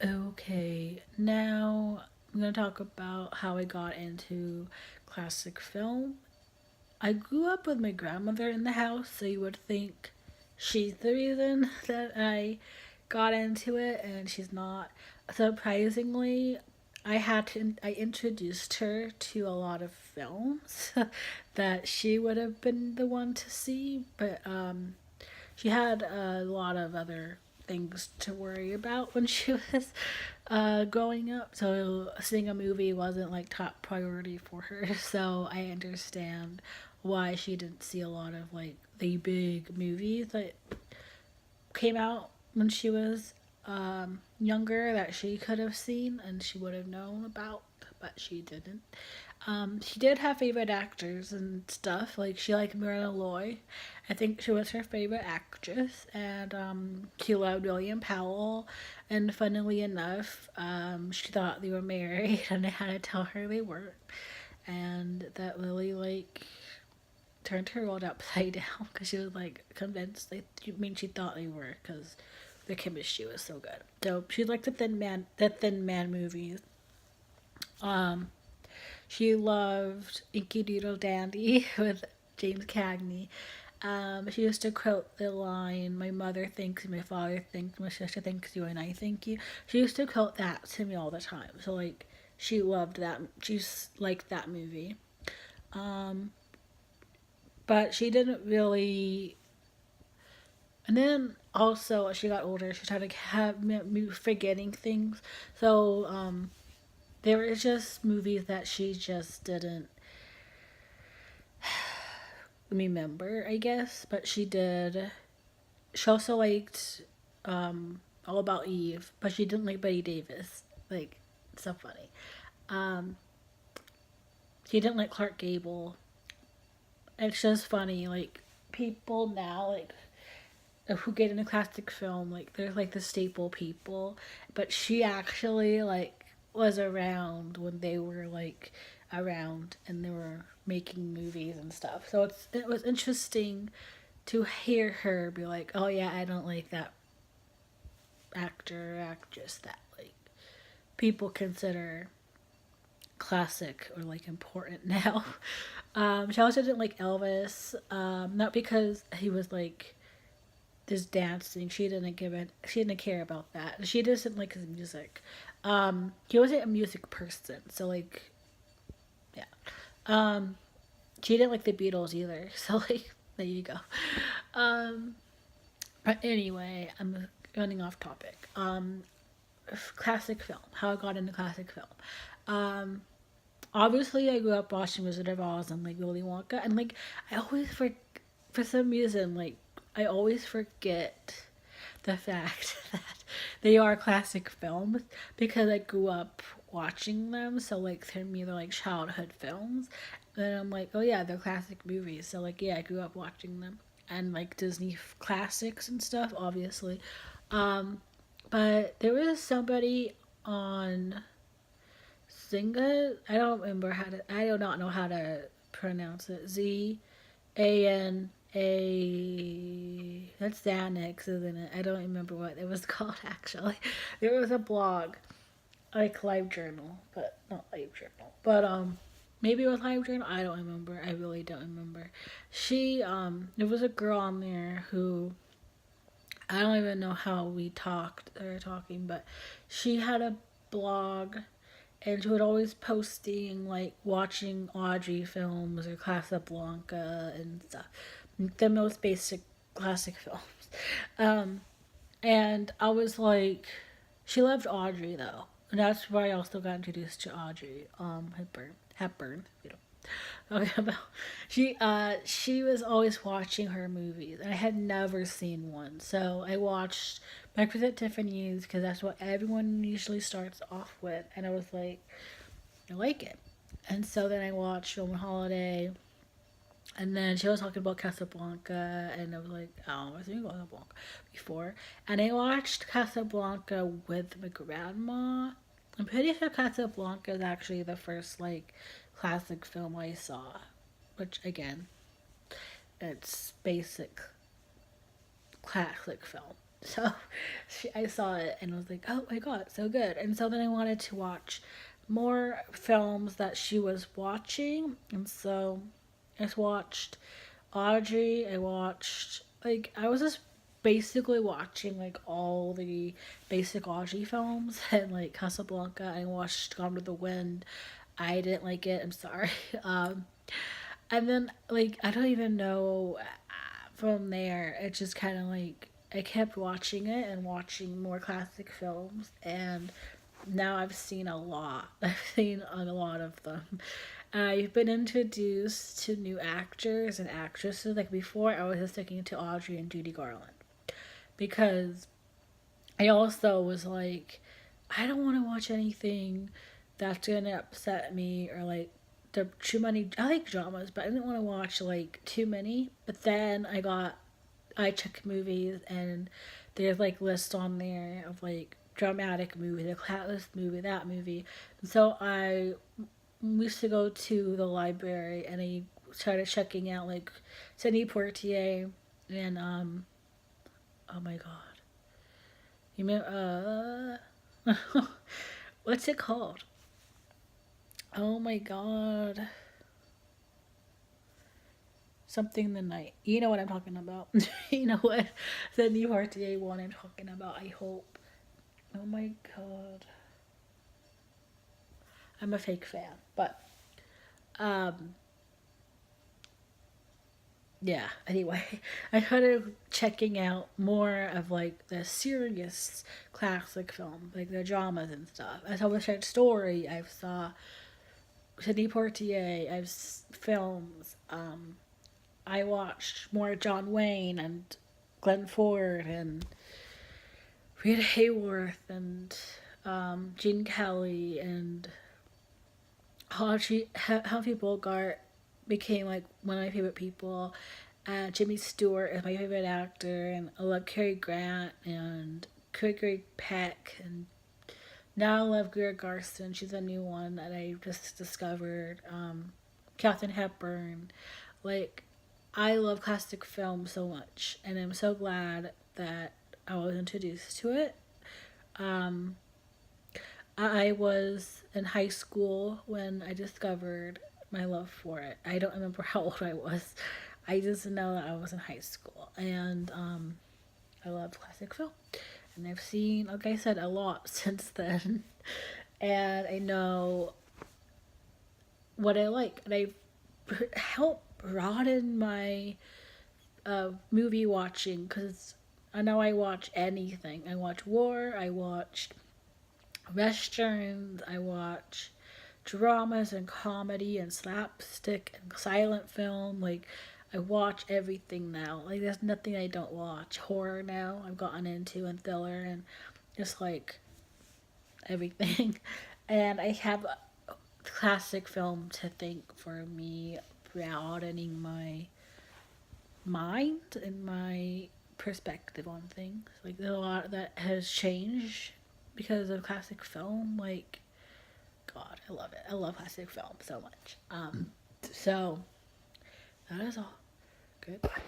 Okay, now I'm gonna talk about how I got into classic film. I grew up with my grandmother in the house, so you would think she's the reason that I got into it, and she's not. Surprisingly, I introduced her to a lot of films that she would have been the one to see, but she had a lot of other things to worry about when she was growing up. So seeing a movie wasn't like top priority for her. So I understand why she didn't see a lot of like the big movies that came out when she was younger that she could have seen and she would have known about, but she didn't. She did have favorite actors and stuff. Like she liked Myrna Loy. I think she was her favorite actress, and she loved William Powell. And funnily enough, she thought they were married, and I had to tell her they weren't, and that really like turned her world upside down because she was like convinced. Like, I mean, she thought they were because the chemistry was so good. So she liked the Thin Man movies. Um, She loved Inky Doodle Dandy with James Cagney. She used to quote the line, "My mother thinks you, my father thinks, my sister thinks you, and I think you." She used to quote that to me all the time. So like, she loved that. She's liked that movie. Um, but she didn't really. And then also, as she got older, she started have me forgetting things. So there were just movies that she just didn't remember, I guess, but she did. She also liked All About Eve, but she didn't like Betty Davis. Like, it's so funny. Um, she didn't like Clark Gable. It's just funny, like people now, like who get into classic film, like they're like the staple people, but she actually like was around when they were like around and they were making movies and stuff. So it was interesting to hear her be like, "Oh yeah, I don't like that actor or actress that like people consider classic or like important now." She also didn't like Elvis, not because he was like this dancing. She didn't give it. She didn't care about that. She just didn't like his music. He wasn't a music person, so like yeah. Um, she didn't like the Beatles either. So like there you go. Um, but anyway, I'm running off topic. Classic film. How I got into classic film. Um, Obviously I grew up watching Wizard of Oz and like Willy Wonka, and like I always for some reason like I always forget the fact that they are classic films because I grew up watching them. So like to me they're like childhood films, and I'm like, oh yeah, they're classic movies. So like yeah, I grew up watching them and like Disney classics and stuff, obviously. Um, but there was somebody on Zynga. I don't remember how to. I do not know how to pronounce it. Zana. That's Xanax, isn't it? I don't remember what it was called actually. There was a blog like Live Journal, but not Live Journal. But maybe it was Live Journal. I don't remember. I really don't remember. There was a girl on there who I don't even know how we talked or talking, but she had a blog and she would always posting like watching Audrey films or Casablanca and stuff, the most basic classic films. Um, and I was like, she loved Audrey though, and that's where I also got introduced to Audrey Hepburn. You know, talking about she was always watching her movies, and I had never seen one. So I watched Breakfast at Tiffany's because that's what everyone usually starts off with, and I was like, I like it. And so then I watched Film Holiday, and then she was talking about Casablanca, and I was like, oh, I think Casablanca before. And I watched Casablanca with my grandma. I'm pretty sure Casablanca is actually the first like classic film I saw, which again, it's basic classic film. So I saw it and was like, oh my god, so good. And so then I wanted to watch more films that she was watching. And so I watched Audrey. I watched, like, I was just basically watching, like, all the basic Audrey films and, like, Casablanca. I watched Gone with the Wind. I didn't like it. I'm sorry. And then, like, I don't even know from there. It just kind of like I kept watching it and watching more classic films, and now I've seen a lot. I've seen a lot of them. I've been introduced to new actors and actresses. Like before, I was just sticking to Audrey and Judy Garland because I also was like, I don't want to watch anything that's gonna upset me or like the too many. I like dramas, but I didn't want to watch like too many. But then I check movies and there's like lists on there of like dramatic movie, the this movie, that movie. And so I used to go to the library and I started checking out like Sidney Poitier and oh my god, you mean what's it called? Oh my god, something in the night. You know what I'm talking about. You know what Sidney Poitier one I'm talking about. I hope. Oh my god. I'm a fake fan. But um yeah, anyway, I started checking out more of like the serious classic films, like the dramas and stuff. I saw West Side Story, I saw Sidney Poitier, films. I watched more John Wayne and Glenn Ford and Rita Hayworth and Gene Kelly and Humphrey Bogart became like one of my favorite people. Jimmy Stewart is my favorite actor, and I love Cary Grant and Gregory Peck, and now I love Greer Garson. She's a new one that I just discovered. Katharine Hepburn, like I love classic film so much, and I'm so glad that I was introduced to it. Um, I was in high school when I discovered my love for it. I don't remember how old I was. I just know that I was in high school, and I love classic film, and I've seen, like I said, a lot since then, and I know what I like, and I've helped broaden my movie watching because I know I watch anything. I watch war. I watch westerns. I watch dramas and comedy and slapstick and silent film. Like, I watch everything now. Like, there's nothing I don't watch. Horror now I've gotten into, and thriller, and just like everything. And I have a classic film to thank for me broadening my mind and my perspective on things. Like, there's a lot that has changed because of classic film. Like, God, I love it. I love classic film so much. So that is all. Goodbye.